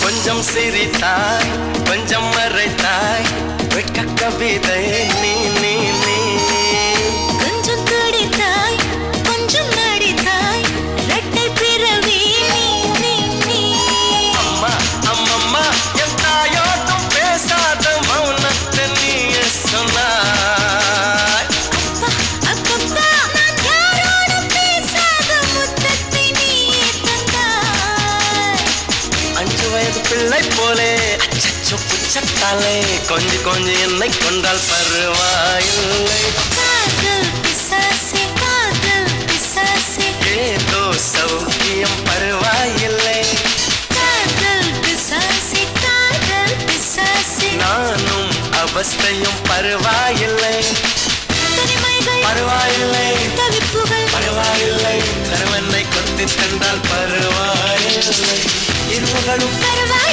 கொஞ்சம் சிரித்தாய் கொஞ்சம் மறைத்தாய் வெட்க கவிதை நீ நீ நீ கொஞ்சம் துடித்தாய் கொஞ்சம் நடித்தாய் இரட்டை பிறவி நீ நீ நீ அம்மா அம்மம்மா என் தாயோட்டும் பேசாத மௌனத்தை நீயே சொன்னாய் அப்பா அப்பப்பா நான் யாரோடும் பேசாத முத்தத்தை நீயே தந்தாய் 5 வயது பிள்ளை போலே அச்சச்சோ புச்சத்தாலே கொஞ்சி கொஞ்சி என்னை கொண்டால் பருவாயில்லை காதல் பிசாசே ஏதோ சௌக்கியம் பருவாயில்லை காதல் பிசாசே நானும் அவஸ்தையும் பருவாயில்லை தனிமைகள் பருவாயில்லை தவிப்புகள் பருவாயில்லை கருவனை கொத்தி தந்தால் பருவாயில்லை இருவர்களும் பரவாயில்லை